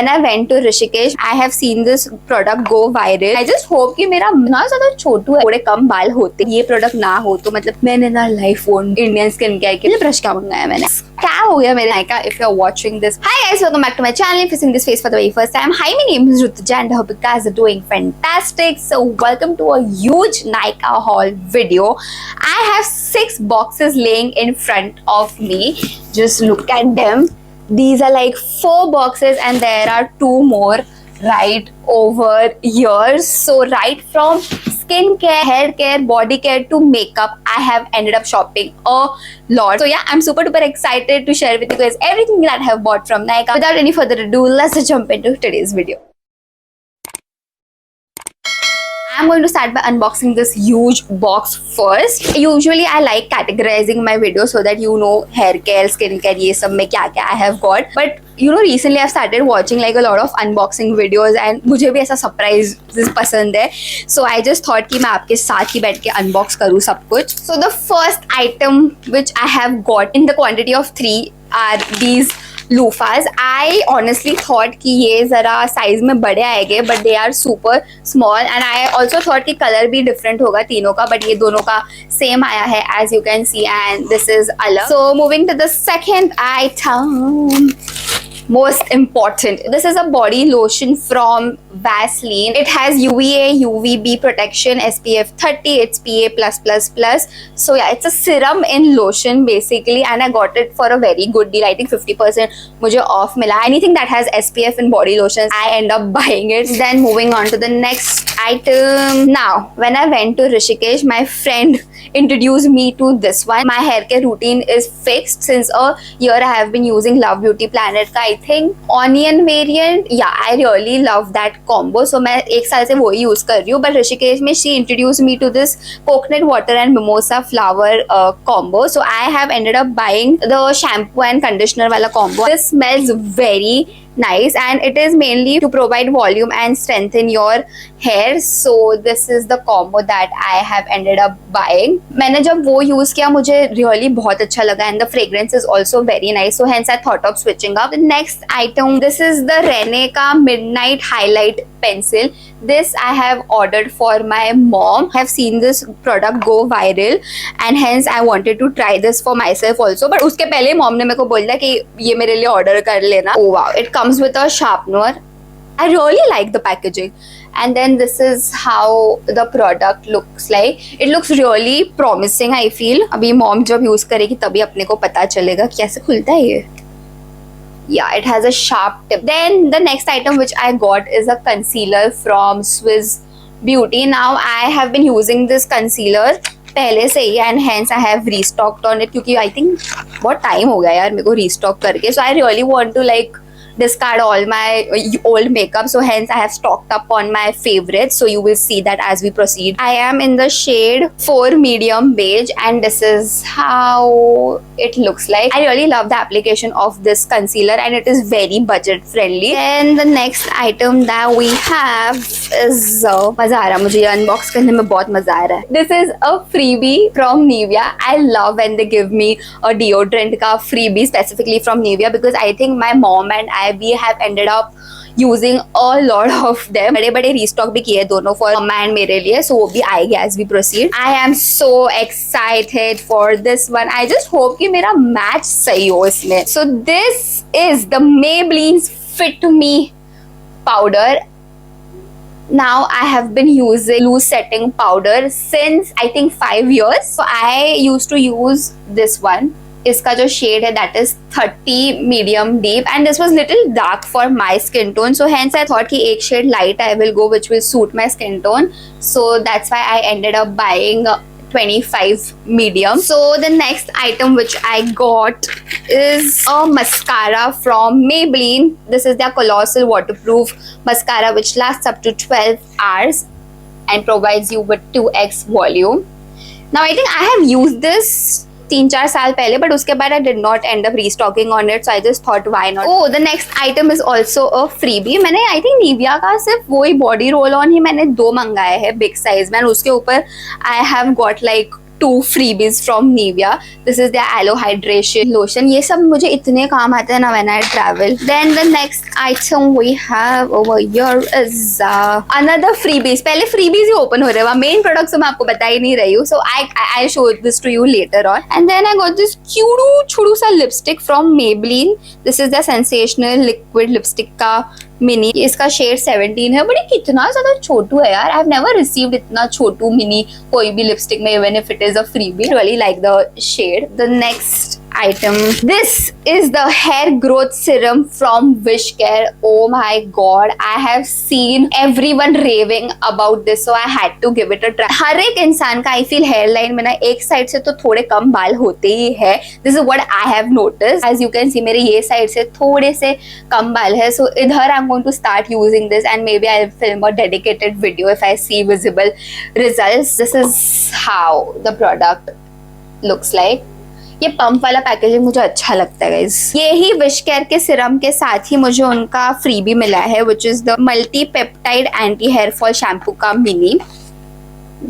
When I went to Rishikesh, I have seen this product go viral. I just hope कि मेरा ना ज्यादा छोटू है, थोड़े कम बाल होते, ये प्रोडक्ट ना हो तो मतलब मैंने ना life own Indian skin care के लिए ब्रश क्या मंगाया मैंने, क्या हो गया मेरे Nykaa. If you're watching this, hi guys, welcome back to my channel. If you're seeing this face for the very first time, hi, my name is Rutuja and I hope you guys are doing fantastic. So welcome to a huge Nykaa haul video. I have 6 boxes laying in front of me. Just look at them. These are like 4 boxes and there are 2 more right over here. So right from skincare, hair care, body care to makeup, I have ended up shopping a lot. So yeah, I'm super duper excited to share with you guys everything that I have bought from Nykaa. Without any further ado, let's jump into today's video. I'm going to start by unboxing this huge box first. Usually I like categorizing my videos so that you know hair care, skin care, ये सब में क्या क्या I have got. But you know recently I've started watching like a lot of unboxing videos and मुझे भी ऐसा surprises पसंद है. So I just thought कि मैं आपके साथ ही बैठ के unbox करूँ सब कुछ. So the first item which I have got in the quantity of 3 are these loofahs. I honestly thought कि ये ज़रा साइज में बड़े आएंगे but they are super small and I also thought कि कलर भी डिफरेंट होगा तीनों का, but ये दोनों का सेम आया है as you can see and this is अलग. So moving to the second item, most important, this is a body lotion from Vaseline. It has UVA, UVB protection, SPF 30, it's PA+++. So yeah, it's a serum in lotion basically and I got it for a very good deal. I think 50% मुझे off मिला. Anything that has SPF in body lotions, I end up buying it. Then moving on to the next item. Now, when I went to Rishikesh, my friend introduced me to this one. My hair care routine is fixed since a year. I have been using Love Beauty Planet का I think onion variant. Yeah, I really love that combo. So मैं एक साल से वही use कर रही हूँ. But Rishikesh में she introduced me to this coconut water and mimosa flower combo. So I have ended up buying the shampoo and conditioner वाला combo. This smells very nice and it is mainly to provide volume and strengthen your hair. So this is the combo that I have ended up buying. मैंने जब वो use किया मुझे really बहुत अच्छा लगा and the fragrance is also very nice. So hence I thought of switching up. The next item, this is the Rene का Midnight Highlight pencil. This I have ordered for my mom. I have seen this product go viral and hence I wanted to try this for myself also. But उसके पहले mom ने मेरे को बोला कि ये मेरे लिए order कर लेना. Oh wow, it comes with a sharpener. I really like the packaging. And then this is how the product looks like. It looks really promising I feel. अभी mom जब use करेगी तभी अपने को पता चलेगा कैसे खुलता है ये. Yeah, it has a sharp tip. Then the next item which I got is a concealer from Swiss Beauty. Now I have been using this concealer पहले से ही and hence I have restocked on it क्योंकि I think बहुत time हो गया यार मेरे को restock करके. So I really want to like discard all my old makeup, so hence I have stocked up on my favorites. So you will see that as we proceed. I am in the shade 4 medium beige and this is how it looks like. I really love the application of this concealer and it is very budget friendly. And the next item that we have is मजा आ रहा है मुझे unbox करने में बहुत मजा आ रहा है. This is a freebie from Nivea. I love when they give me a deodorant का freebie specifically from Nivea because I think my mom and we have ended up using a lot of them. बड़े बड़े restock भी किए दोनों for mamma and मेरे लिए, so वो भी आएगी as we proceed. I am so excited for this one. I just hope कि मेरा match सही हो इसमें. So this is the Maybelline's Fit Me powder. Now I have been using loose setting powder since I think 5 years. So I used to use this one. इसका जो shade है that is 30 medium deep and this was little dark for my skin tone, so hence I thought कि एक shade light I will go which will suit my skin tone. So that's why I ended up buying 25 medium. So the next item which I got is a mascara from Maybelline. This is their colossal waterproof mascara which lasts up to 12 hours and provides you with 2x volume. Now I think I have used this 3-4 साल पहले but उसके बाद I did not end up restocking on it, so I just thought why not. Oh, the next item is also a freebie. मैंने I think Nivea का सिर्फ वही body roll on ही मैंने 2 मंगाए हैं big size में, उसके ऊपर I have got like 2 freebies from Nivea. This is their aloe hydration lotion. ये सब मुझे इतने काम आते हैं ना when I travel. Then the next item we have over here is another freebies. पहले freebies ही open हो रहे हैं. Main products तो मैं आपको बता ही नहीं रही हूँ. So I'll show this to you later on. And then I got this cute छोटू सा lipstick from Maybelline. This is the sensational liquid lipstick का मिनी. इसका शेड 17 है, बट ये कितना ज्यादा छोटू है यार. आई हैव नेवर रिसीव्ड इतना छोटू मिनी कोई भी लिपस्टिक में, even if it is a freebie. Really like the shade. The next item, this is the hair growth serum from Wishcare. Oh my god, I have seen everyone raving about this, so I had to give it a try. हर एक इंसान का I feel hairline में ना एक side से तो थोड़े कम बाल होते ही है. This is what I have noticed. As you can see, मेरे ये साइड से थोड़े से कम बाल है, so इधर I'm going to start using this and maybe I'll film a dedicated video if I see visible results. This is how the product looks like. ये pump वाला पैकेजिंग मुझे अच्छा लगता है गाइस. ये ही विश केयर के सिरम के साथ ही मुझे उनका फ्री भी मिला है, which is the multi peptide anti hair fall shampoo का mini.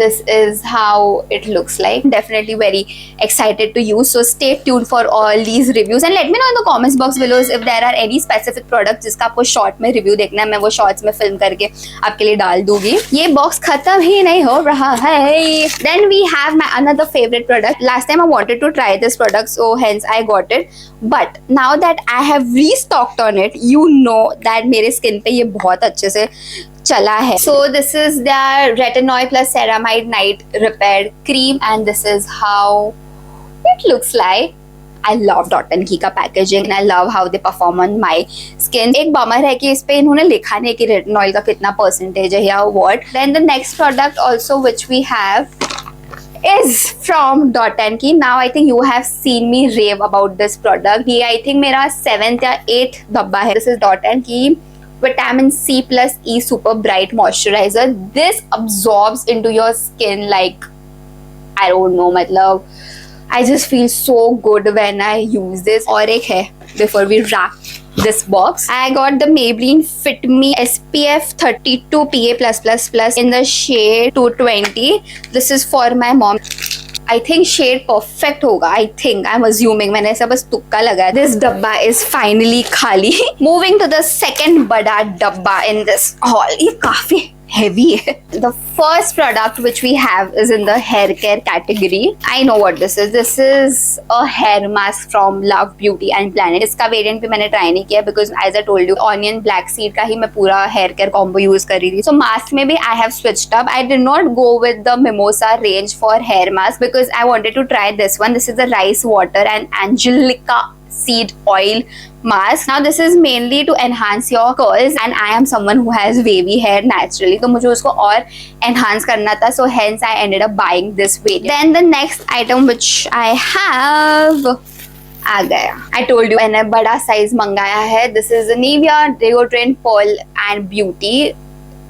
This is how it looks like. Definitely very excited to use, so stay tuned for all these reviews and let me know in the comments box below if there are any specific products जिसका आपको short में review देखना है. मैं वो shorts में film करके आपके लिए डाल दूंगी. ये बॉक्स खत्म ही नहीं हो रहा है. Then we have my another favorite product. Last time I wanted to try this product, so hence I got it. But now that I have restocked on it, you know that मेरे skin पे ये बहुत अच्छे से चला है. So this is their Retinoid plus Ceramide Night Repair Cream and this is how it looks like. I love Dot & Key का packaging and I love how they perform on my skin. एक bummer है कि इस पे इन्होंने लिखा नहीं कि रेटिनॉइल का कितना परसेंटेज है या what. Then the next product also which we have is from Dot & Key. Now I think you have seen me rave about this product. ये I think मेरा 7th या 8th डब्बा है. This is Dot & Key Vitamin C plus E Super Bright Moisturizer. This absorbs into your skin like I don't know, मतलब I just feel so good when I use this. और एक है before we wrap this box. I got the Maybelline Fit Me SPF 32 PA+++ in the shade 220. This is for my mom. I think shade perfect होगा. I think, I'm assuming, मैंने ऐसा बस तुक्का लगाया. This डब्बा is finally खाली. Moving to the second बड़ा डब्बा in this haul. ये काफी heavy है. The first product which we have is in the hair care category. I know what this is. This is a hair mask from Love Beauty and Planet. इसका variant भी मैंने try नहीं किया because as I told you, onion black seed का ही मैं पूरा hair care combo use कर रही थी. So mask में भी I have switched up. I did not go with the Mimosa range for hair mask because I wanted to try this one. This is the rice water and Angelica seed oil mask. Now this is mainly to enhance your curls and I am someone who has wavy hair naturally, तो मुझे उसको और enhance करना था, so hence I ended up buying this variant. Then the next item which I have आ गया. I told you मैंने बड़ा size मंगाया है. This is the Nivea Deodorant Pearl and Beauty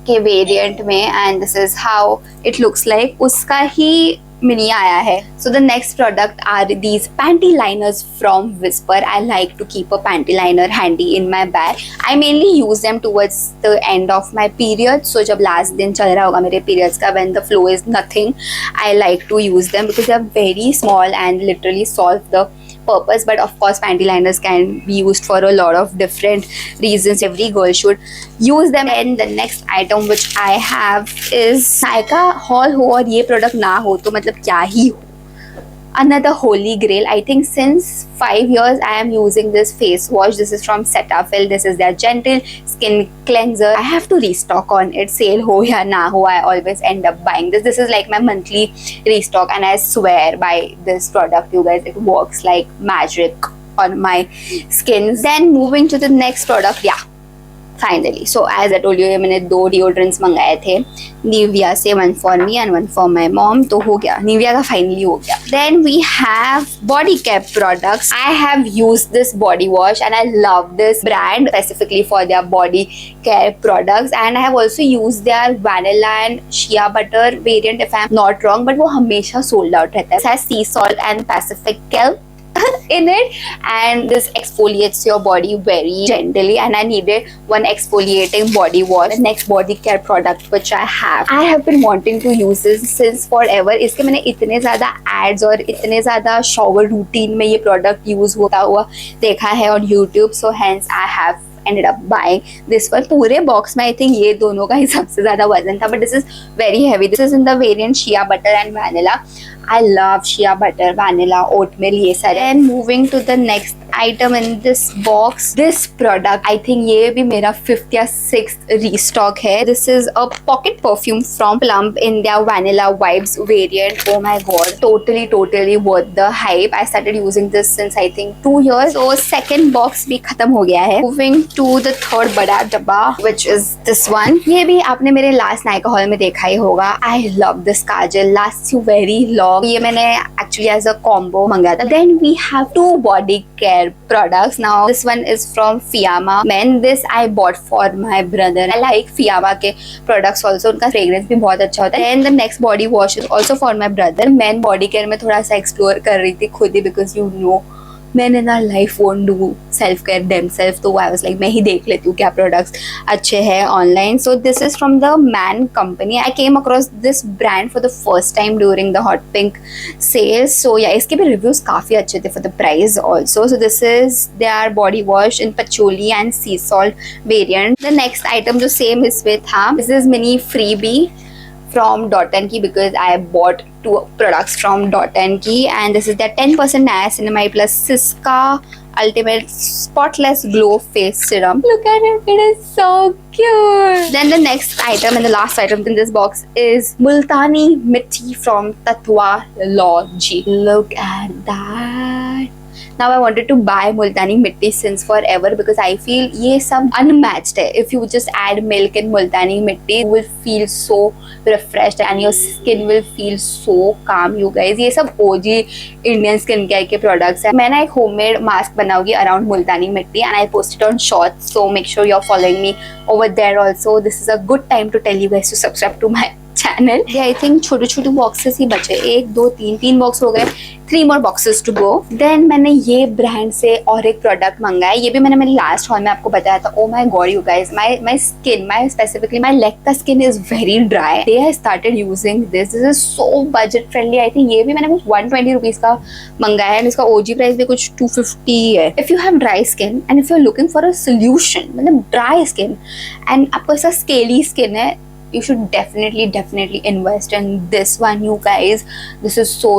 के वेरिएंट में and this is how it looks like. उसका ही mini आया है. So the next product are these panty liners from Whisper. I like to keep a panty liner handy in my bag. I mainly use them towards the end of my period. So जब last दिन चल रहा होगा मेरे periods का, when the flow is nothing, I like to use them because they are very small and literally solve the purpose. But of course panty liners can be used for a lot of different reasons. Every girl should use them. And the next item which I have is Nykaa haul हो और ये product ना हो तो मतलब क्या ही हो. Another holy grail. I think since 5 years I am using this face wash. This is from Cetaphil. This is their gentle skin cleanser. I have to restock on it. Sale ho ya na ho, I always end up buying this. This is like my monthly restock and I swear by this product, you guys, it works like magic on my skin. Then moving to the next product. Yeah, finally. So as I told you, मैंने 2 deodorants मंगाए थे Nivea से, one for me and one for my mom. तो हो गया, Nivea का finally हो गया. Then we have body care products. I have used this body wash and I love this brand specifically for their body care products. And I have also used their vanilla and shea butter variant if I am not wrong. But वो हमेशा sold out रहता है. It has sea salt and Pacific kelp in it, and this exfoliates your body very gently, and I needed one exfoliating body wash. The next body care product which I have been wanting to use this since forever. इसके मैंने इतने ज़्यादा ads और इतने ज़्यादा shower routine में ये product use होता हुआ देखा है on YouTube, so hence I have ended up buying this one. पूरे बॉक्स में आई थिंक ये दोनों का ही सबसे ज्यादा वजन था, but this is very heavy. This is in the variant shea butter and vanilla. I love shea butter, vanilla, oatmeal, ये सारे. And moving to the next item in this box, this product I think ये भी मेरा 5th या 6th restock है. This is a pocket perfume from Plump in their vanilla vibes variant. Oh my god, totally worth the hype. I started using this since I think 2 years. So second box भी खत्म हो गया है. Moving to the third बड़ा डब्बा which is this one. ये भी आपने मेरे last नायका हॉल में देखा ही होगा. I love this Kajal, lasts you very long. ये मैंने actually as a combo मंगाया था. Then we have 2 body care products. Now this one is from Fiyama Men. This I bought for my brother. I like Fiyama के products also. उनका fragrance भी बहुत अच्छा होता है. Then the next body wash is also for my brother. Men body care में थोड़ा सा explore कर रही थी खुद ही, because you know men in our life won't do self care themselves, तो I was like मैं ही देख लेती हूँ क्या products अच्छे हैं online. So this is from the Man company. I came across this brand for the first time during the Hot Pink sales. So yeah, इसके भी reviews काफ़ी अच्छे थे for the price also. So this is their body wash in patchouli and sea salt variant. The next item जो same is with था. This is mini freebie from Dot & Key, because I bought 2 products from Dot & Key, and this is their 10% niacinamide plus Siska Ultimate Spotless Glow Face Serum. Look at it, it is so cute. Then the next item and the last item in this box is Multani Mitti from Tatwalogy. Look at that. Now I wanted to buy Multani Mitti since forever, because I feel ये सब unmatched है. If you just add milk in Multani Mitti, you will feel so refreshed and your skin will feel so calm, you guys. ये सब OG Indian skincare के products है. मैंने एक homemade mask बनाऊंगी around Multani Mitti and I post it on Shorts, so make sure you're following me over there also. This is a good time to tell you guys to subscribe to my channel. Yeah, I think छोटे छोटे boxes ही बचे. 1 2 3 box हो गए. 3 more boxes to go. Then मैंने ये brand से और एक प्रोडक्ट मंगाया. ये भी मैंने मेरे लास्ट हॉल में आपको बताया था. Oh my god, you guys, my skin, specifically my leg का skin is very dry. They have started using this. This is so budget friendly. I think ये भी मैंने कुछ 120 रुपीज का मंगाया है. इसका OG प्राइस भी कुछ 250 है. If you have dry skin and if you're looking for a solution, मतलब dry skin and आपको ऐसा scaly skin है, you should definitely invest in this one, you guys. This is so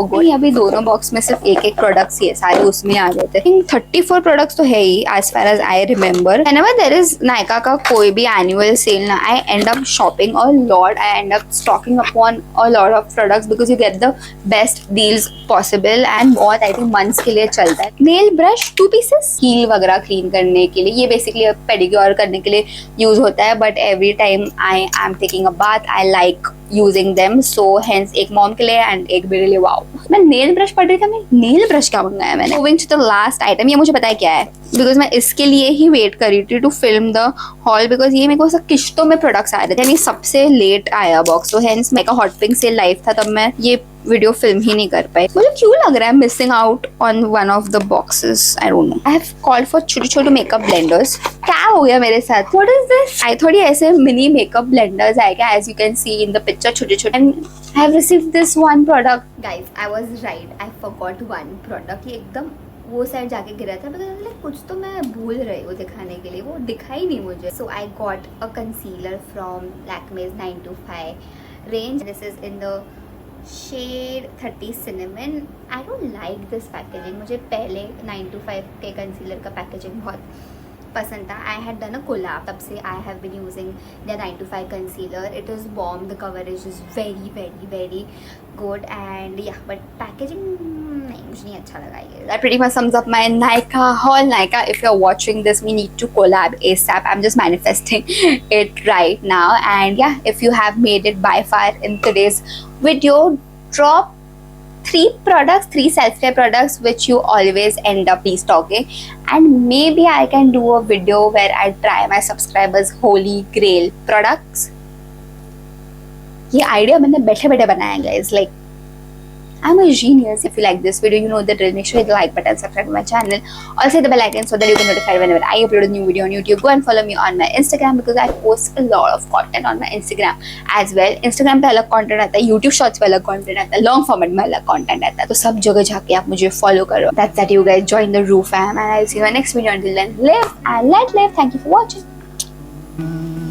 good. अभी दोनों box में सिर्फ एक products ही है, सारे उसमें आ गए थे. 34 प्रोडक्ट्स तो है ही as far as I remember. Whenever there is Nykaa का कोई भी annual sale ना, I end up shopping a lot. I end up stocking upon a lot of products because you get the best deals possible and बहुत I think months के लिए चलता है. Nail brush 2 pieces, heel वगैरह clean करने के लिए. ये बेसिकली पेडिक्योर करने के लिए यूज होता है, but every time I am taking a bath, I like using them, so hence एक मॉम के लिए and एक मेरे लिए. वाओ, मैं नेल ब्रश पढ़ रही थी, मैं नेल ब्रश क्या मंगाया मैंने. Moving to the last item, ये मुझे पता है क्या है, बिकॉज मैं इसके लिए ही वेट कर रही थी to film the hall, because ये मेरे को सब किश्तों में प्रोडक्ट्स आ रहे थे. ये सबसे लेट आया बॉक्स, तो हेंस मेरा हॉट पिंक सेल लाइव था, तब मैं ये वीडियो फिल्म ही नहीं कर पाई. मुझे क्यों लग रहा है missing out on one of the boxes, I don't know. I have called for छोटे छोटे मेकअप ब्लेंडर्स. क्या हो गया मेरे साथ? What is this? आई थोड़ी ऐसे मिनी मेकअप ब्लेंडर्स आएगा, as you can see in the picture, छोटे छोटे. And I have received this one product. Guys, I was right, I forgot one product. ये एकदम वो साइड जाके गिरा था, बिकॉज लाइक कुछ तो मैं भूल रही हूँ दिखाने के लिए, वो दिखाई नहीं मुझे. So I got a concealer from Lakme's 925 range. This is in the shade 30 cinnamon. I don't like this packaging. मुझे पहले 925 के कंसीलर का पैकेजिंग बहुत पसंद था. I had done a collab, तब से I have been using the 925 concealer. It is bomb. The coverage is very good and yeah, but packaging नहीं, मुझे नहीं अच्छा लगा ये. That pretty much sums up my Nykaa haul. Nykaa, if you're watching this, we need to collab ASAP. I'm just manifesting it right now. And yeah, if you have made it by far in today's video, drop 3 self-care products which you always end up restocking, and maybe I can do a video where I try my subscribers holy grail products. ये idea मैंने बैठे बैठे बनाया guys, like I'm a genius. If you like this video, you know the drill. Make sure you hit the like button, subscribe to my channel. Also hit the bell icon so that you can notify whenever I upload a new video on YouTube. Go and follow me on my Instagram because I post a lot of content on my Instagram as well. Instagram पे अलग content आता है, YouTube Shorts पे अलग content आता है, long format में अलग content आता है. तो सब जगह जाके आप मुझे follow करो. That's that, you guys. Join the Roo fam, and I'll see you in my next video. Until then, live and let live. Thank you for watching.